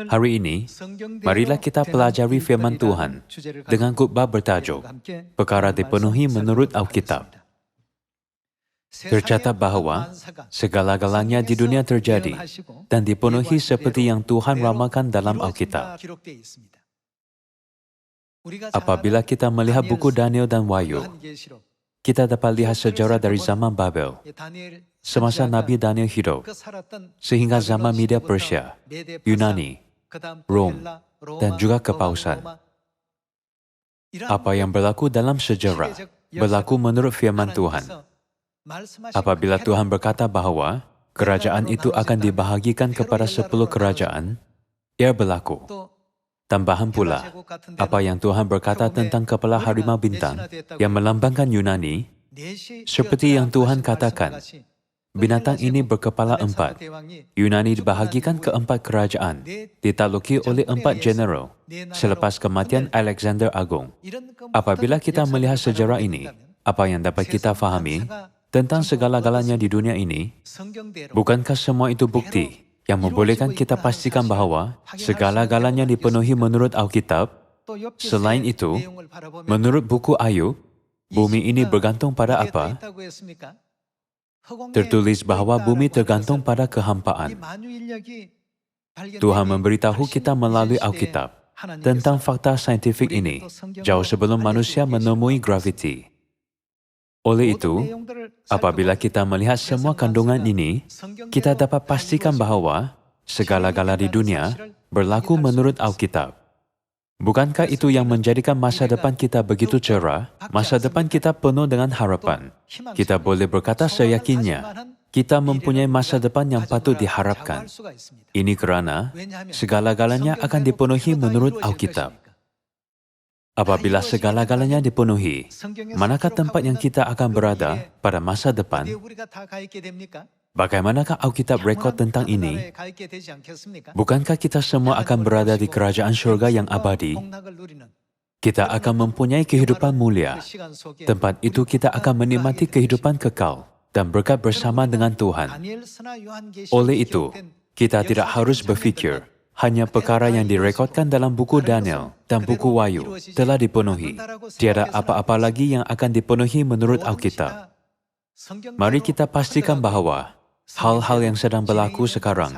Hari ini, marilah kita pelajari firman Tuhan dengan khotbah bertajuk Perkara Dipenuhi Menurut Alkitab. Tercatat bahawa segala-galanya di dunia terjadi dan dipenuhi seperti yang Tuhan ramalkan dalam Alkitab. Apabila kita melihat buku Daniel dan Wahyu, kita dapat lihat sejarah dari zaman Babel, semasa Nabi Daniel hidup, sehingga zaman Media Persia, Yunani, Rom, dan juga Kepausan. Apa yang berlaku dalam sejarah, berlaku menurut firman Tuhan. Apabila Tuhan berkata bahawa kerajaan itu akan dibahagikan kepada 10 kerajaan, ia berlaku. Tambahan pula, apa yang Tuhan berkata tentang kepala harimau bintang yang melambangkan Yunani, seperti yang Tuhan katakan, binatang ini berkepala 4. Yunani dibahagikan ke 4 kerajaan, ditakluki oleh 4 general selepas kematian Alexander Agung. Apabila kita melihat sejarah ini, apa yang dapat kita fahami tentang segala-galanya di dunia ini, bukankah semua itu bukti yang membolehkan kita pastikan bahawa segala-galanya dipenuhi menurut Alkitab? Selain itu, menurut buku Ayub, bumi ini bergantung pada apa? Tertulis bahawa bumi tergantung pada kehampaan. Tuhan memberitahu kita melalui Alkitab tentang fakta saintifik ini jauh sebelum manusia menemui graviti. Oleh itu, apabila kita melihat semua kandungan ini, kita dapat pastikan bahawa segala-gala di dunia berlaku menurut Alkitab. Bukankah itu yang menjadikan masa depan kita begitu cerah, masa depan kita penuh dengan harapan? Kita boleh berkata seyakinnya, kita mempunyai masa depan yang patut diharapkan. Ini kerana segala-galanya akan dipenuhi menurut Alkitab. Apabila segala-galanya dipenuhi, manakah tempat yang kita akan berada pada masa depan? Bagaimanakah Alkitab rekod tentang ini? Bukankah kita semua akan berada di kerajaan syurga yang abadi? Kita akan mempunyai kehidupan mulia. Tempat itu kita akan menikmati kehidupan kekal dan berkat bersama dengan Tuhan. Oleh itu, kita tidak harus berfikir, hanya perkara yang direkodkan dalam buku Daniel dan buku Wahyu telah dipenuhi. Tiada apa-apa lagi yang akan dipenuhi menurut Alkitab. Mari kita pastikan bahawa hal-hal yang sedang berlaku sekarang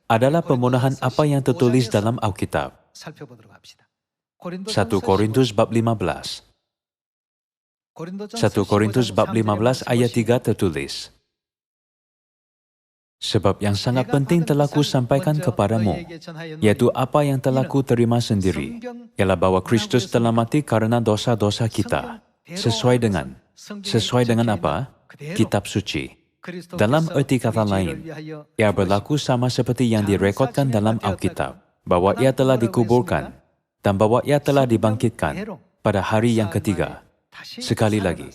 adalah pemenuhan apa yang tertulis dalam Alkitab. 1 Korintus bab 15. 1 Korintus bab 15 ayat 3 tertulis, sebab yang sangat penting telah kusampaikan kepadamu, iaitu apa yang telah kuterima sendiri, ialah bahawa Kristus telah mati karena dosa-dosa kita, sesuai dengan apa? Kitab suci. Dalam erti kata lain, ia berlaku sama seperti yang direkodkan dalam Alkitab, bahawa ia telah dikuburkan dan bahawa ia telah dibangkitkan pada hari yang ketiga. Sekali lagi,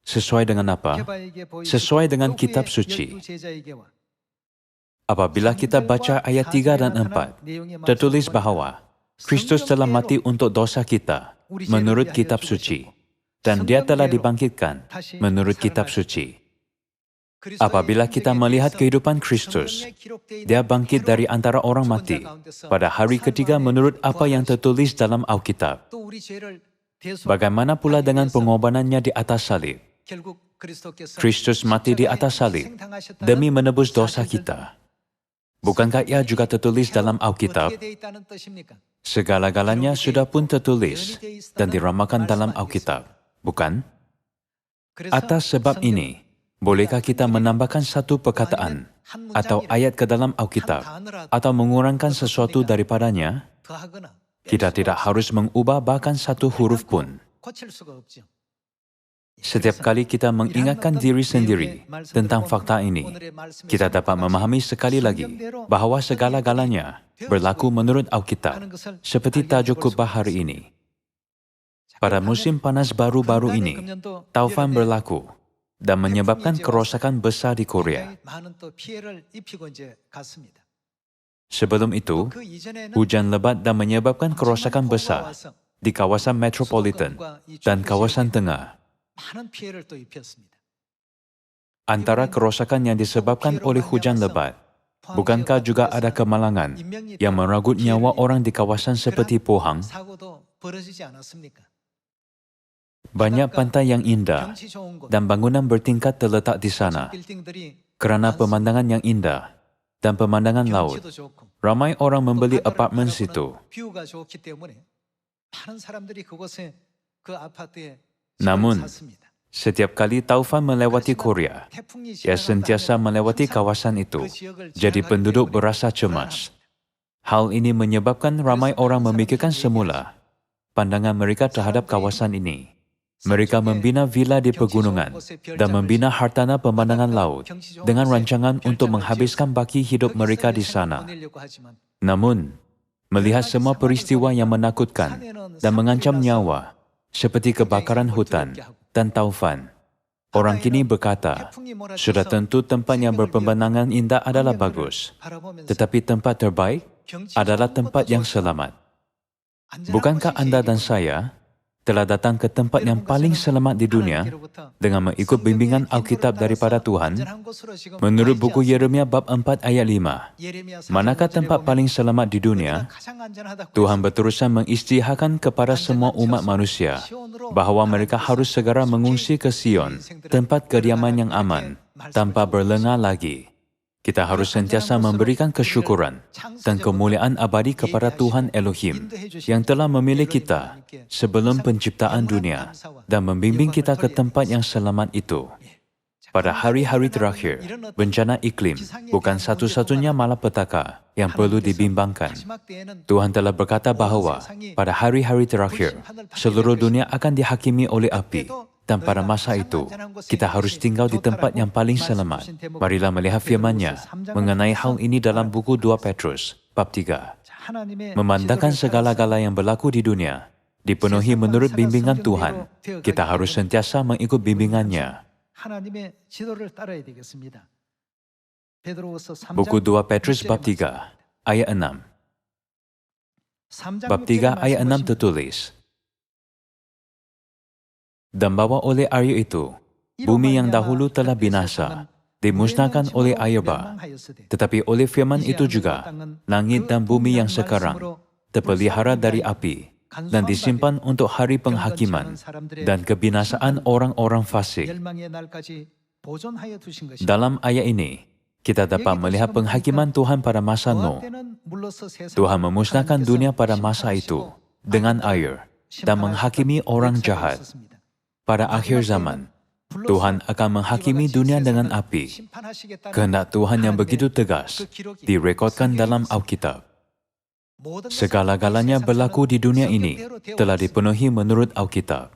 sesuai dengan apa? Sesuai dengan kitab suci. Apabila kita baca ayat 3 dan 4, tertulis bahawa Kristus telah mati untuk dosa kita menurut kitab suci, dan dia telah dibangkitkan menurut kitab suci. Apabila kita melihat kehidupan Kristus, dia bangkit dari antara orang mati pada hari ketiga menurut apa yang tertulis dalam Alkitab. Bagaimana pula dengan pengorbanannya di atas salib? Kristus mati di atas salib demi menebus dosa kita. Bukankah ia juga tertulis dalam Alkitab? Segala-galanya sudah pun tertulis dan diramalkan dalam Alkitab, bukan? Atas sebab ini, bolehkah kita menambahkan satu perkataan atau ayat ke dalam Alkitab atau mengurangkan sesuatu daripadanya? Kita tidak harus mengubah bahkan satu huruf pun. Setiap kali kita mengingatkan diri sendiri tentang fakta ini, kita dapat memahami sekali lagi bahawa segala-galanya berlaku menurut Alkitab, seperti tajuk khotbah hari ini. Pada musim panas baru-baru ini, taufan berlaku dan menyebabkan kerosakan besar di Korea. Sebelum itu, hujan lebat dan menyebabkan kerosakan besar di kawasan metropolitan dan kawasan tengah. Antara kerosakan yang disebabkan oleh hujan lebat Bukankah juga ada kemalangan yang merenggut nyawa orang di kawasan seperti Pohang? Banyak pantai yang indah dan bangunan bertingkat terletak di sana. Kerana pemandangan yang indah dan pemandangan laut, ramai orang membeli apartemen situ. Namun, setiap kali taufan melewati Korea, ia sentiasa melewati kawasan itu, jadi penduduk berasa cemas. Hal ini menyebabkan ramai orang memikirkan semula pandangan mereka terhadap kawasan ini. Mereka membina villa di pegunungan dan membina hartana pemandangan laut dengan rancangan untuk menghabiskan baki hidup mereka di sana. Namun, melihat semua peristiwa yang menakutkan dan mengancam nyawa, seperti kebakaran hutan dan taufan, orang kini berkata, sudah tentu tempat yang berpemandangan indah adalah bagus, tetapi tempat terbaik adalah tempat yang selamat. Bukankah Anda dan saya telah datang ke tempat yang paling selamat di dunia dengan mengikut bimbingan Alkitab daripada Tuhan? Menurut buku Yeremia bab 4 ayat 5, manakah tempat paling selamat di dunia? Tuhan berterusan mengisytiharkan kepada semua umat manusia bahawa mereka harus segera mengungsi ke Sion, tempat kediaman yang aman, tanpa berlengah lagi. Kita harus sentiasa memberikan kesyukuran dan kemuliaan abadi kepada Tuhan Elohim yang telah memilih kita sebelum penciptaan dunia dan membimbing kita ke tempat yang selamat itu. Pada hari-hari terakhir, bencana iklim bukan satu-satunya malapetaka yang perlu dibimbangkan. Tuhan telah berkata bahawa pada hari-hari terakhir, seluruh dunia akan dihakimi oleh api. Dan pada masa itu, kita harus tinggal di tempat yang paling selamat. Marilah melihat firman-Nya mengenai hal ini dalam buku 2 Petrus, bab 3. Memandangkan segala-gala yang berlaku di dunia, dipenuhi menurut bimbingan Tuhan, kita harus sentiasa mengikut bimbingan-Nya. Buku 2 Petrus bab 3, ayat 6. Bab 3 ayat 6 tertulis, dan bawa oleh air itu, bumi yang dahulu telah binasa, dimusnahkan oleh air bah. Tetapi oleh firman itu juga, langit dan bumi yang sekarang terpelihara dari api dan disimpan untuk hari penghakiman dan kebinasaan orang-orang fasik. Dalam ayat ini, kita dapat melihat penghakiman Tuhan pada masa Nuh. Tuhan memusnahkan dunia pada masa itu dengan air dan menghakimi orang jahat. Pada akhir zaman, Tuhan akan menghakimi dunia dengan api. Kehendak Tuhan yang begitu tegas direkodkan dalam Alkitab. Segala-galanya berlaku di dunia ini telah dipenuhi menurut Alkitab.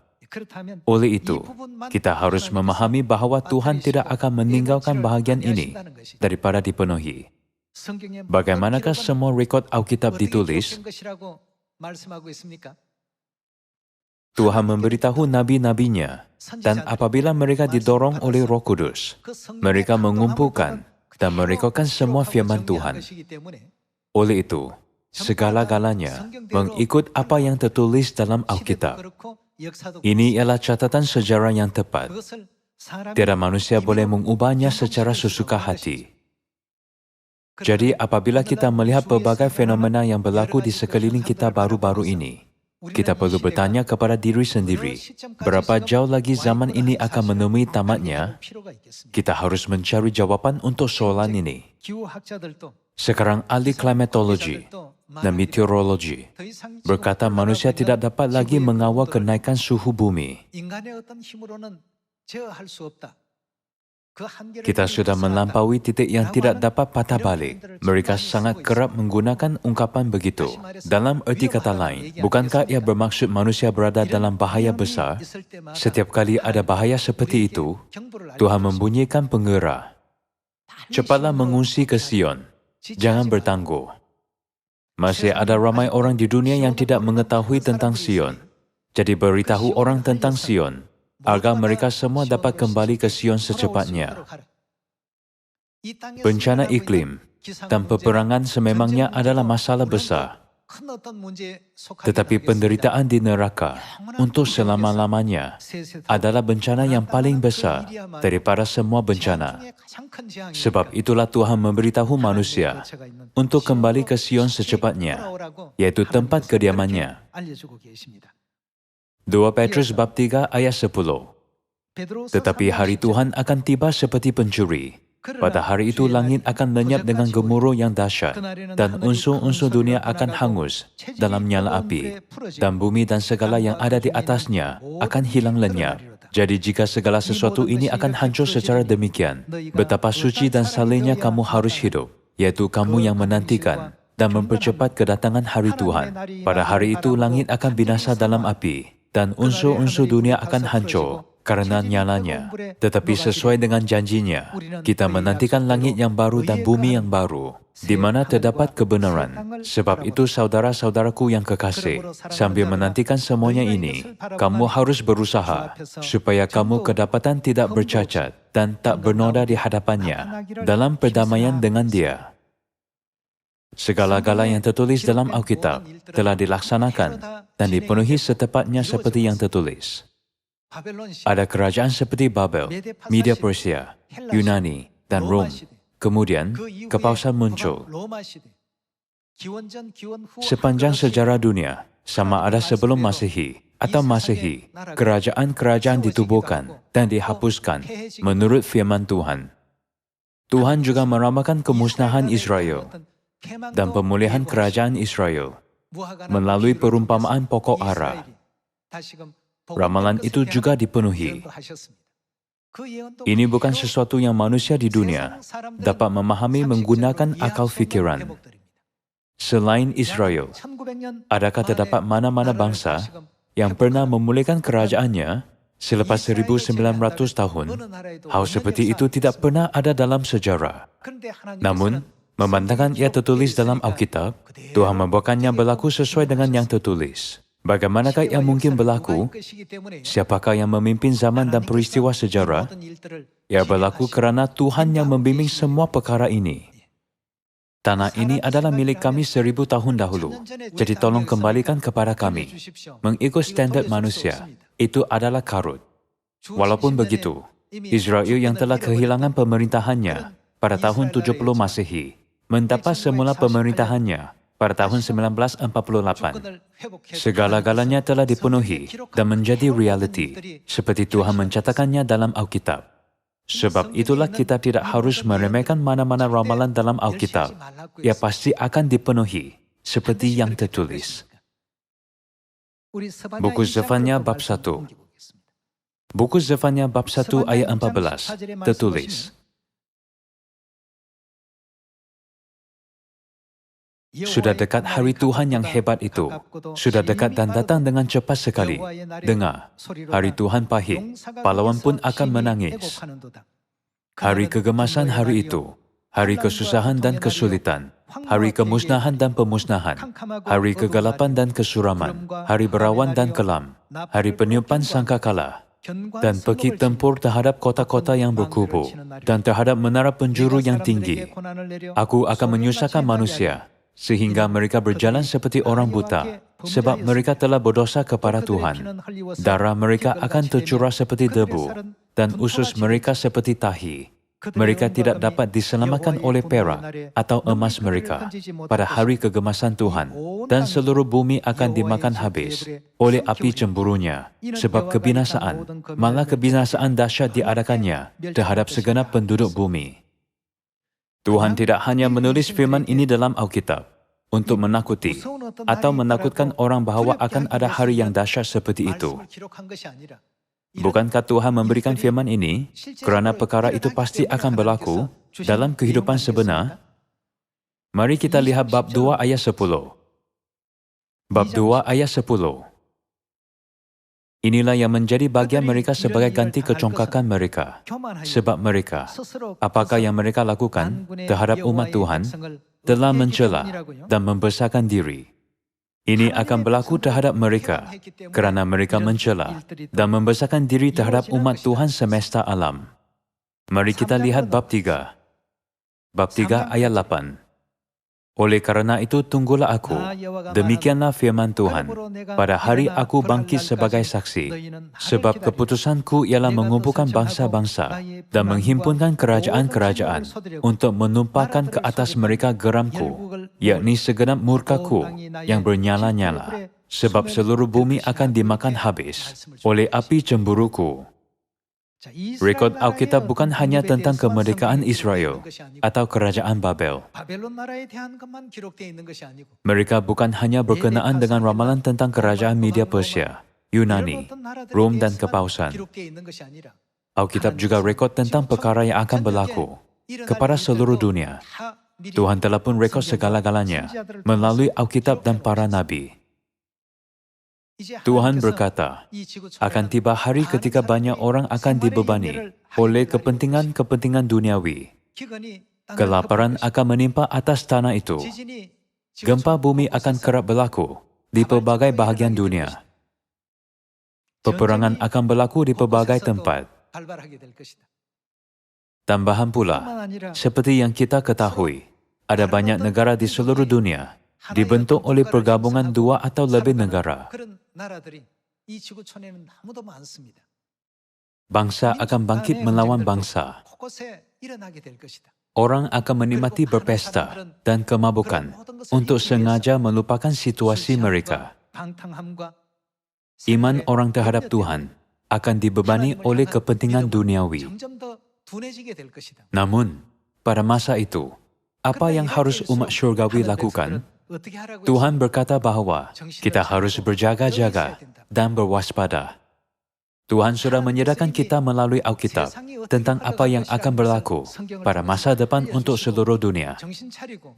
Oleh itu, kita harus memahami bahawa Tuhan tidak akan meninggalkan bahagian ini daripada dipenuhi. Bagaimanakah semua rekod Alkitab ditulis? Tuhan memberitahu nabi-nabinya, dan apabila mereka didorong oleh Roh Kudus, mereka mengumpulkan dan merekodkan semua firman Tuhan. Oleh itu, segala-galanya mengikut apa yang tertulis dalam Alkitab. Ini ialah catatan sejarah yang tepat. Tiada manusia boleh mengubahnya secara sesuka hati. Jadi, apabila kita melihat pelbagai fenomena yang berlaku di sekeliling kita baru-baru ini, kita perlu bertanya kepada diri sendiri, berapa jauh lagi zaman ini akan menemui tamatnya? Kita harus mencari jawapan untuk soalan ini. Sekarang ahli klimatologi dan meteorologi berkata manusia tidak dapat lagi mengawal kenaikan suhu bumi. Kita sudah melampaui titik yang tidak dapat patah balik. Mereka sangat kerap menggunakan ungkapan begitu. Dalam erti kata lain, bukankah ia bermaksud manusia berada dalam bahaya besar? Setiap kali ada bahaya seperti itu, Tuhan membunyikan penggera. Cepatlah mengungsi ke Sion. Jangan bertangguh. Masih ada ramai orang di dunia yang tidak mengetahui tentang Sion. Jadi beritahu orang tentang Sion, agar mereka semua dapat kembali ke Sion secepatnya. Bencana iklim dan peperangan sememangnya adalah masalah besar. Tetapi penderitaan di neraka untuk selama-lamanya adalah bencana yang paling besar daripada semua bencana. Sebab itulah Tuhan memberitahu manusia untuk kembali ke Sion secepatnya, yaitu tempat kediamannya. 2 Petrus bab 3 ayat 10. Tetapi hari Tuhan akan tiba seperti pencuri. Pada hari itu langit akan lenyap dengan gemuruh yang dahsyat, dan unsur-unsur dunia akan hangus dalam nyala api, dan bumi dan segala yang ada di atasnya akan hilang lenyap. Jadi jika segala sesuatu ini akan hancur secara demikian, betapa suci dan salehnya kamu harus hidup, yaitu kamu yang menantikan dan mempercepat kedatangan hari Tuhan. Pada hari itu langit akan binasa dalam api, dan unsur-unsur dunia akan hancur karena nyalanya. Tetapi sesuai dengan janjinya, kita menantikan langit yang baru dan bumi yang baru, di mana terdapat kebenaran. Sebab itu saudara-saudaraku yang kekasih, sambil menantikan semuanya ini, kamu harus berusaha supaya kamu kedapatan tidak bercacat dan tak bernoda di hadapannya dalam perdamaian dengan Dia. Segala-gala yang tertulis dalam Alkitab telah dilaksanakan dan dipenuhi setepatnya seperti yang tertulis. Ada kerajaan seperti Babel, Media Persia, Yunani, dan Rom. Kemudian, kepausan muncul. Sepanjang sejarah dunia, sama ada sebelum Masehi atau Masehi, kerajaan-kerajaan ditubuhkan dan dihapuskan menurut firman Tuhan. Tuhan juga meramalkan kemusnahan Israel dan pemulihan kerajaan Israel melalui perumpamaan pokok ara. Ramalan itu juga dipenuhi. Ini bukan sesuatu yang manusia di dunia dapat memahami menggunakan akal fikiran. Selain Israel, adakah terdapat mana-mana bangsa yang pernah memulihkan kerajaannya selepas 1900 tahun? Hal seperti itu tidak pernah ada dalam sejarah. Namun, memandangkan ia tertulis dalam Alkitab, Tuhan membuatkannya berlaku sesuai dengan yang tertulis. Bagaimanakah ia mungkin berlaku? Siapakah yang memimpin zaman dan peristiwa sejarah? Ia berlaku kerana Tuhan yang membimbing semua perkara ini. Tanah ini adalah milik kami 1000 tahun dahulu, jadi tolong kembalikan kepada kami. Mengikut standard manusia, itu adalah karut. Walaupun begitu, Israel yang telah kehilangan pemerintahannya pada tahun 70 Masehi, mendapat semula pemerintahannya pada tahun 1948. Segala-galanya telah dipenuhi dan menjadi realiti, seperti Tuhan mencatatkannya dalam Alkitab. Sebab itulah kita tidak harus meremehkan mana-mana ramalan dalam Alkitab. Ia pasti akan dipenuhi, seperti yang tertulis. Buku Zefania bab 1. Buku Zefania bab 1 ayat 14 tertulis, sudah dekat hari Tuhan yang hebat itu. Sudah dekat dan datang dengan cepat sekali. Dengar, hari Tuhan pahit, pahlawan pun akan menangis. Hari kegemasan hari itu, hari kesusahan dan kesulitan, hari kemusnahan dan pemusnahan, hari kegelapan dan kesuraman, hari berawan dan kelam, hari peniupan sangkakala, dan pergi tempur terhadap kota-kota yang berkubu, dan terhadap menara penjuru yang tinggi. Aku akan menyusahkan manusia, sehingga mereka berjalan seperti orang buta, sebab mereka telah berdosa kepada Tuhan. Darah mereka akan tercurah seperti debu, dan usus mereka seperti tahi. Mereka tidak dapat diselamatkan oleh perak atau emas mereka pada hari kegemasan Tuhan, dan seluruh bumi akan dimakan habis oleh api cemburunya, sebab kebinasaan, malah kebinasaan dahsyat diadakannya terhadap segenap penduduk bumi. Tuhan tidak hanya menulis firman ini dalam Alkitab untuk menakuti atau menakutkan orang bahawa akan ada hari yang dahsyat seperti itu. Bukankah Tuhan memberikan firman ini kerana perkara itu pasti akan berlaku dalam kehidupan sebenar? Mari kita lihat bab 2 ayat 10. Bab 2 ayat 10. Inilah yang menjadi bagian mereka sebagai ganti kecongkakan mereka. Sebab mereka, apakah yang mereka lakukan terhadap umat Tuhan, telah mencela dan membesarkan diri. Ini akan berlaku terhadap mereka, kerana mereka mencela dan membesarkan diri terhadap umat Tuhan semesta alam. Mari kita lihat bab 3. Bab 3 ayat 8. Oleh karena itu tunggulah aku. Demikianlah firman Tuhan. Pada hari aku bangkit sebagai saksi. Sebab keputusanku ialah mengumpulkan bangsa-bangsa dan menghimpunkan kerajaan-kerajaan untuk menumpahkan ke atas mereka geramku, yakni segenap murkaku yang bernyala-nyala. Sebab seluruh bumi akan dimakan habis oleh api cemburuku. Rekod Alkitab bukan hanya tentang kemerdekaan Israel atau kerajaan Babel. Mereka bukan hanya berkenaan dengan ramalan tentang kerajaan Media Persia, Yunani, Rom dan Kepausan. Alkitab juga rekod tentang perkara yang akan berlaku kepada seluruh dunia. Tuhan telah pun rekod segala-galanya melalui Alkitab dan para nabi. Tuhan berkata, akan tiba hari ketika banyak orang akan dibebani oleh kepentingan-kepentingan duniawi. Kelaparan akan menimpa atas tanah itu. Gempa bumi akan kerap berlaku di pelbagai bahagian dunia. Peperangan akan berlaku di pelbagai tempat. Tambahan pula, seperti yang kita ketahui, ada banyak negara di seluruh dunia dibentuk oleh pergabungan dua atau lebih negara. Bangsa akan bangkit melawan bangsa. Orang akan menikmati berpesta dan kemabukan untuk sengaja melupakan situasi mereka. Iman orang terhadap Tuhan akan dibebani oleh kepentingan duniawi. Namun, pada masa itu, apa yang harus umat syurgawi lakukan? Tuhan berkata bahwa kita harus berjaga-jaga dan berwaspada. Tuhan sudah menyediakan kita melalui Alkitab tentang apa yang akan berlaku pada masa depan untuk seluruh dunia.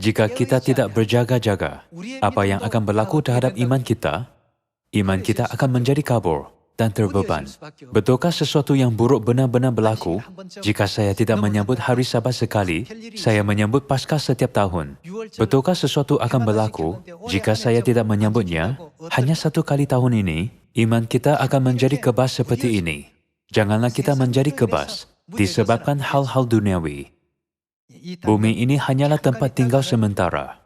Jika kita tidak berjaga-jaga, apa yang akan berlaku terhadap iman kita akan menjadi kabur dan terbeban. Betulkah sesuatu yang buruk benar-benar berlaku jika saya tidak menyambut hari Sabat sekali, saya menyambut Paskah setiap tahun? Betulkah sesuatu akan berlaku jika saya tidak menyambutnya hanya satu kali tahun ini? Iman kita akan menjadi kebas seperti ini. Janganlah kita menjadi kebas disebabkan hal-hal duniawi. Bumi ini hanyalah tempat tinggal sementara.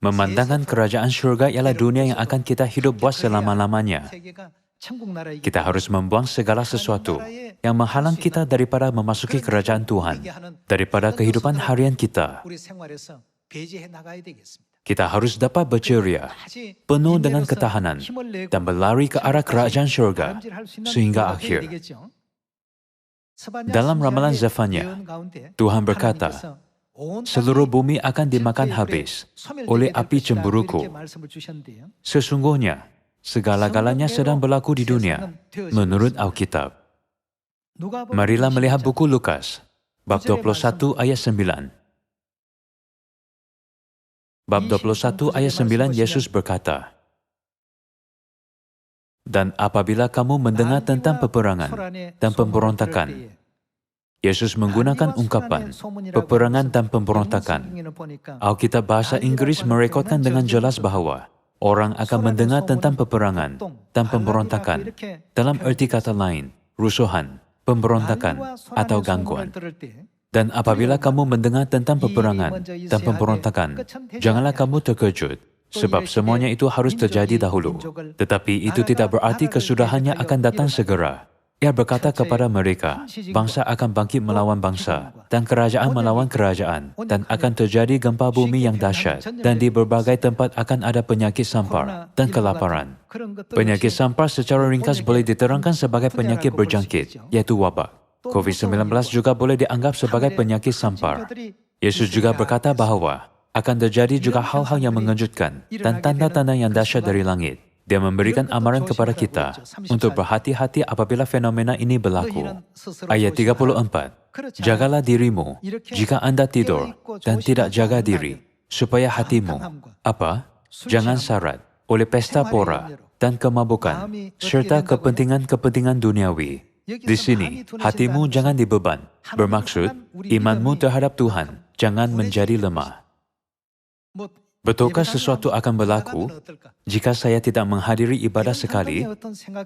Memandangkan kerajaan syurga ialah dunia yang akan kita hidup buat selama-lamanya. Kita harus membuang segala sesuatu yang menghalang kita daripada memasuki kerajaan Tuhan, daripada kehidupan harian kita. Kita harus dapat berceria, penuh dengan ketahanan, dan berlari ke arah kerajaan syurga sehingga akhir. Dalam ramalan Zefania, Tuhan berkata, seluruh bumi akan dimakan habis oleh api cemburuku. Sesungguhnya, segala-galanya sedang berlaku di dunia menurut Alkitab. Marilah melihat buku Lukas, bab 21 ayat 9. Bab 21 ayat 9 Yesus berkata, dan apabila kamu mendengar tentang peperangan dan pemberontakan, Yesus menggunakan ungkapan peperangan dan pemberontakan. Alkitab bahasa Inggris merekodkan dengan jelas bahwa orang akan mendengar tentang peperangan dan pemberontakan dalam erti kata lain, rusuhan, pemberontakan, atau gangguan. Dan apabila kamu mendengar tentang peperangan dan pemberontakan, janganlah kamu terkejut, sebab semuanya itu harus terjadi dahulu. Tetapi itu tidak berarti kesudahannya akan datang segera. Ia berkata kepada mereka, bangsa akan bangkit melawan bangsa, dan kerajaan melawan kerajaan, dan akan terjadi gempa bumi yang dahsyat, dan di berbagai tempat akan ada penyakit sampar dan kelaparan. Penyakit sampar secara ringkas boleh diterangkan sebagai penyakit berjangkit, yaitu wabak. COVID-19 juga boleh dianggap sebagai penyakit sampar. Yesus juga berkata bahwa akan terjadi juga hal-hal yang mengejutkan dan tanda-tanda yang dahsyat dari langit. Dia memberikan amaran kepada kita untuk berhati-hati apabila fenomena ini berlaku. Ayat 34, jagalah dirimu jika Anda tidur dan tidak jaga diri, supaya hatimu, jangan syarat oleh pesta pora dan kemabukan, serta kepentingan-kepentingan duniawi. Di sini, hatimu jangan dibeban. Bermaksud, imanmu terhadap Tuhan jangan menjadi lemah. Betulkah sesuatu akan berlaku jika saya tidak menghadiri ibadah sekali?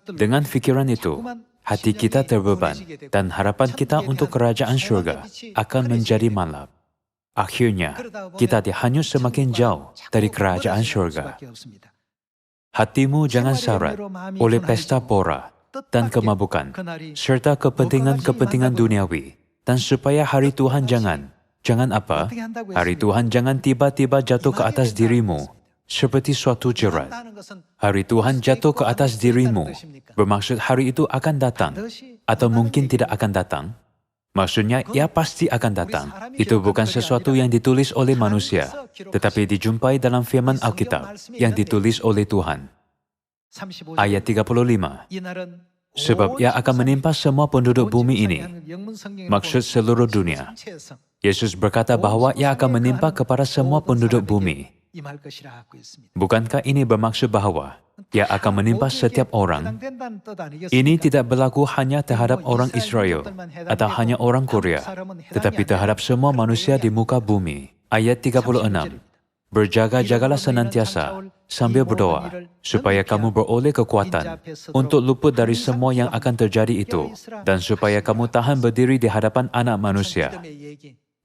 Dengan fikiran itu, hati kita terbeban dan harapan kita untuk kerajaan syurga akan menjadi malap. Akhirnya, kita dihanyut semakin jauh dari kerajaan surga. Hatimu jangan syarat oleh pesta pora dan kemabukan, serta kepentingan-kepentingan duniawi. Dan supaya hari Tuhan jangan apa? Hari Tuhan jangan tiba-tiba jatuh ke atas dirimu seperti suatu jerat. Hari Tuhan jatuh ke atas dirimu, bermaksud hari itu akan datang, atau mungkin tidak akan datang. Maksudnya, ia pasti akan datang. Itu bukan sesuatu yang ditulis oleh manusia, tetapi dijumpai dalam firman Alkitab yang ditulis oleh Tuhan. Ayat 35. Sebab ia akan menimpa semua penduduk bumi ini, maksud seluruh dunia. Yesus berkata bahwa ia akan menimpa kepada semua penduduk bumi. Bukankah ini bermaksud bahwa ia akan menimpa setiap orang? Ini tidak berlaku hanya terhadap orang Israel atau hanya orang Korea, tetapi terhadap semua manusia di muka bumi. Ayat 36. Berjaga-jagalah senantiasa sambil berdoa, supaya kamu beroleh kekuatan untuk luput dari semua yang akan terjadi itu, dan supaya kamu tahan berdiri di hadapan Anak Manusia.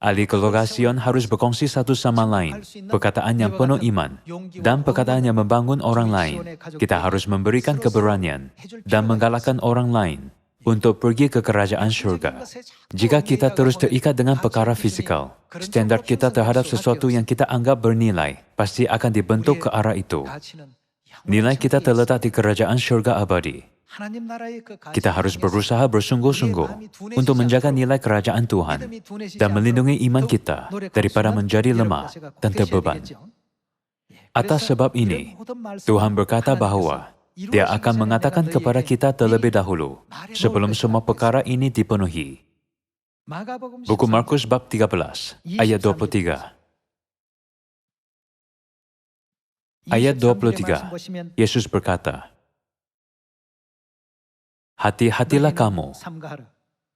Ahli kelogasion harus berkongsi satu sama lain, perkataan yang penuh iman, dan perkataan yang membangun orang lain. Kita harus memberikan keberanian dan menggalakkan orang lain untuk pergi ke kerajaan surga. Jika kita terus terikat dengan perkara fisikal, standar kita terhadap sesuatu yang kita anggap bernilai pasti akan dibentuk ke arah itu. Nilai kita terletak di kerajaan surga abadi. Kita harus berusaha bersungguh-sungguh untuk menjaga nilai kerajaan Tuhan dan melindungi iman kita daripada menjadi lemah dan terbeban. Atas sebab ini, Tuhan berkata bahwa Dia akan mengatakan kepada kita terlebih dahulu sebelum semua perkara ini dipenuhi. Buku Markus bab 13 ayat 23. Ayat 23, Yesus berkata, hati-hatilah kamu.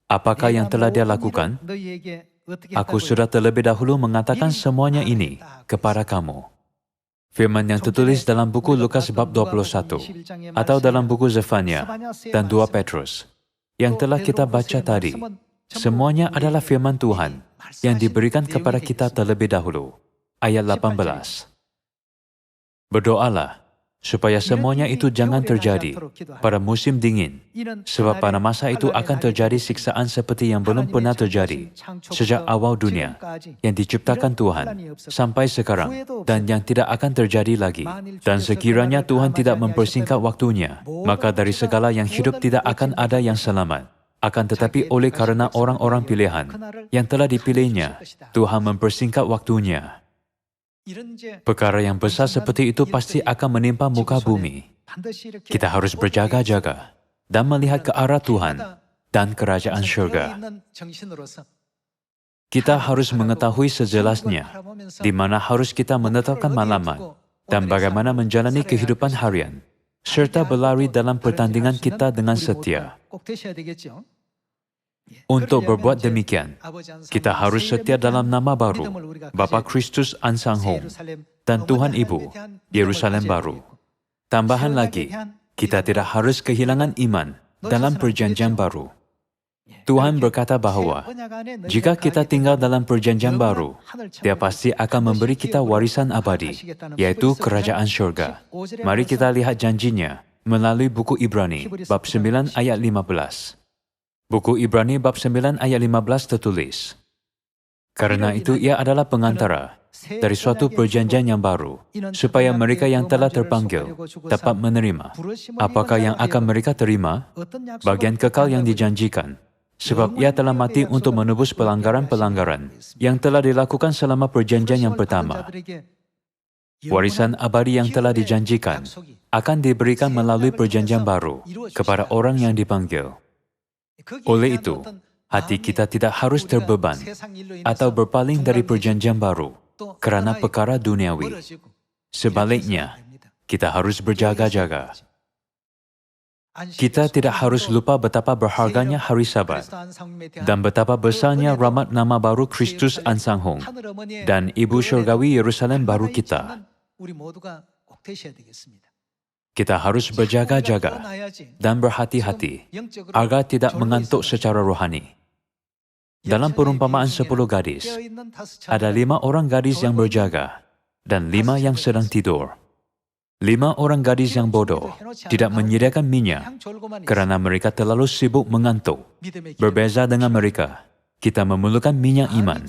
Apakah yang telah Dia lakukan? Aku sudah terlebih dahulu mengatakan semuanya ini kepada kamu. Firman yang tertulis dalam buku Lukas bab 21 atau dalam buku Zefania dan 2 Petrus yang telah kita baca tadi, semuanya adalah firman Tuhan yang diberikan kepada kita terlebih dahulu. Ayat 18. Berdoalah supaya semuanya itu jangan terjadi pada musim dingin, sebab pada masa itu akan terjadi siksaan seperti yang belum pernah terjadi sejak awal dunia yang diciptakan Tuhan sampai sekarang, dan yang tidak akan terjadi lagi. Dan sekiranya Tuhan tidak mempersingkat waktunya, maka dari segala yang hidup tidak akan ada yang selamat. Akan tetapi oleh karena orang-orang pilihan yang telah dipilihnya, Tuhan mempersingkat waktunya. Perkara yang besar seperti itu pasti akan menimpa muka bumi. Kita harus berjaga-jaga dan melihat ke arah Tuhan dan kerajaan surga. Kita harus mengetahui sejelasnya di mana harus kita menetapkan malamat dan bagaimana menjalani kehidupan harian, serta berlari dalam pertandingan kita dengan setia. Untuk berbuat demikian, kita harus setia dalam nama baru, Bapa Kristus Ansang Hong, dan Tuhan Ibu, Yerusalem baru. Tambahan lagi, kita tidak harus kehilangan iman dalam perjanjian baru. Tuhan berkata bahwa jika kita tinggal dalam perjanjian baru, Dia pasti akan memberi kita warisan abadi, yaitu kerajaan surga. Mari kita lihat janjinya melalui buku Ibrani, bab 9 ayat 15. Buku Ibrani bab 9 ayat 15 tertulis, karena itu Ia adalah pengantara dari suatu perjanjian yang baru, supaya mereka yang telah terpanggil dapat menerima. Apakah yang akan mereka terima? Bagian kekal yang dijanjikan, sebab Ia telah mati untuk menebus pelanggaran-pelanggaran yang telah dilakukan selama perjanjian yang pertama. Warisan abadi yang telah dijanjikan akan diberikan melalui perjanjian baru kepada orang yang dipanggil. Oleh itu, hati kita tidak harus terbeban atau berpaling dari perjanjian baru kerana perkara duniawi. Sebaliknya, kita harus berjaga-jaga. Kita tidak harus lupa betapa berharganya hari Sabat dan betapa besarnya rahmat nama baru Kristus Ansang Hong dan Ibu Surgawi Yerusalem baru kita. Kita harus berjaga-jaga dan berhati-hati agar tidak mengantuk secara rohani. Dalam perumpamaan 10 gadis, ada 5 orang gadis yang berjaga dan 5 yang sedang tidur. 5 orang gadis yang bodoh tidak menyediakan minyak karena mereka terlalu sibuk mengantuk. Berbeza dengan mereka, kita memerlukan minyak iman.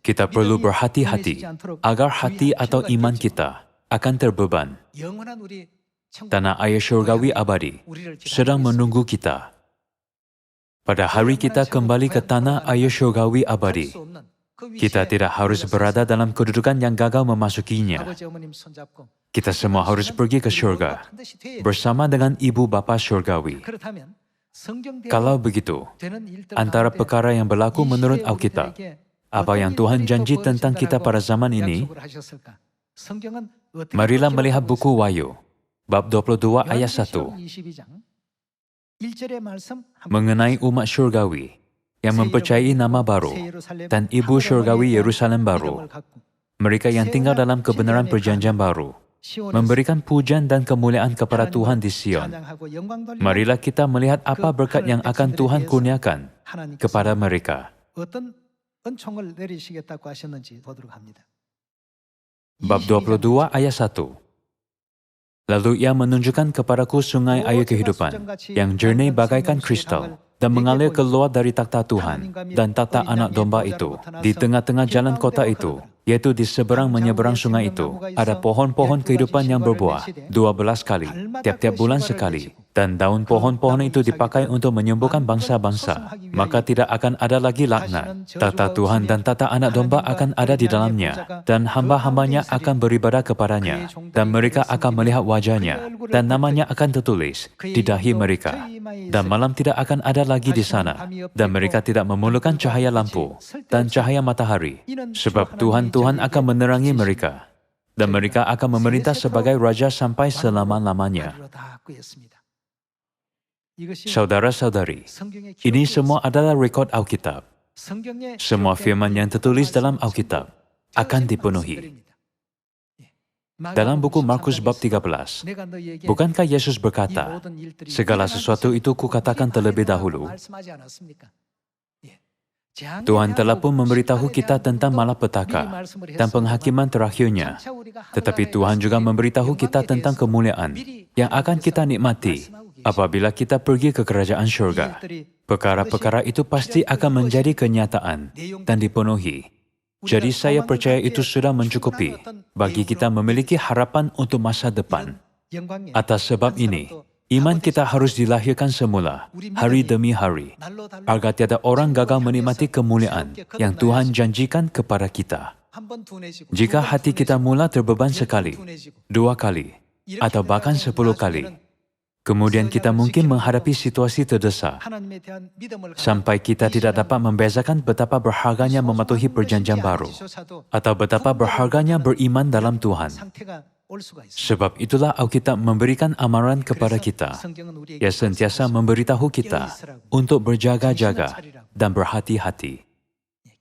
Kita perlu berhati-hati agar hati atau iman kita akan terbeban. Tanah air syurgawi abadi sedang menunggu kita. Pada hari kita kembali ke tanah air syurgawi abadi, kita tidak harus berada dalam kedudukan yang gagal memasukinya. Kita semua harus pergi ke syurga bersama dengan Ibu Bapa Syurgawi. Kalau begitu, antara perkara yang berlaku menurut Alkitab, apa yang Tuhan janji tentang kita pada zaman ini, marilah melihat buku Wahyu, bab 22 ayat 1, mengenai umat syurgawi yang mempercayai nama baru dan Ibu Syurgawi Yerusalem baru, mereka yang tinggal dalam kebenaran perjanjian baru, memberikan pujian dan kemuliaan kepada Tuhan di Sion. Marilah kita melihat apa berkat yang akan Tuhan kurniakan kepada mereka. Bab 22 ayat 1. Lalu ia menunjukkan kepadaku sungai air kehidupan yang jernih bagaikan kristal dan mengalir keluar dari takhta Tuhan dan takhta anak domba itu. Di tengah-tengah jalan kota itu, yaitu di seberang menyeberang sungai itu, ada pohon-pohon kehidupan yang berbuah 12 kali, tiap-tiap bulan sekali. Dan daun pohon-pohon itu dipakai untuk menyembuhkan bangsa-bangsa. Maka tidak akan ada lagi laknat. Takhta Tuhan dan takhta anak domba akan ada di dalamnya. Dan hamba-hambanya akan beribadah kepadanya. Dan mereka akan melihat wajahnya. Dan namanya akan tertulis di dahi mereka. Dan malam tidak akan ada lagi di sana. Dan mereka tidak memerlukan cahaya lampu dan cahaya matahari. Sebab Tuhan akan menerangi mereka. Dan mereka akan memerintah sebagai raja sampai selama-lamanya. Saudara-saudari, ini semua adalah rekod Alkitab. Semua firman yang tertulis dalam Alkitab akan dipenuhi. Dalam buku Markus bab 13, bukankah Yesus berkata, segala sesuatu itu kukatakan terlebih dahulu? Tuhan telah pun memberitahu kita tentang malapetaka dan penghakiman terakhirnya. Tetapi Tuhan juga memberitahu kita tentang kemuliaan yang akan kita nikmati apabila kita pergi ke kerajaan syurga. Perkara-perkara itu pasti akan menjadi kenyataan dan dipenuhi. Jadi saya percaya itu sudah mencukupi bagi kita memiliki harapan untuk masa depan. Atas sebab ini, iman kita harus dilahirkan semula, hari demi hari, agar tiada orang gagal menikmati kemuliaan yang Tuhan janjikan kepada kita. Jika hati kita mula terbeban sekali, 2 kali, atau bahkan 10 kali, kemudian kita mungkin menghadapi situasi terdesak, sampai kita tidak dapat membezakan betapa berharganya mematuhi perjanjian baru, atau betapa berharganya beriman dalam Tuhan. Sebab itulah Alkitab memberikan amaran kepada kita. Ia sentiasa memberitahu kita untuk berjaga-jaga dan berhati-hati.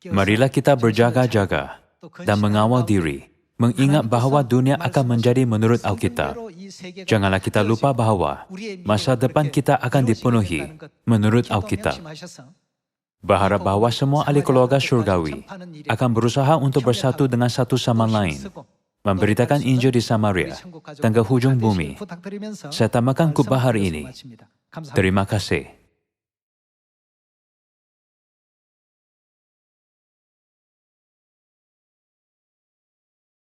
Marilah kita berjaga-jaga dan mengawal diri, mengingat bahawa dunia akan menjadi menurut Alkitab. Janganlah kita lupa bahawa masa depan kita akan dipenuhi menurut Alkitab. Berharap bahawa semua ahli keluarga syurgawi akan berusaha untuk bersatu dengan satu sama lain, memberitakan Injil di Samaria dan ke hujung bumi. Saya tambahkan khutbah hari ini. Terima kasih.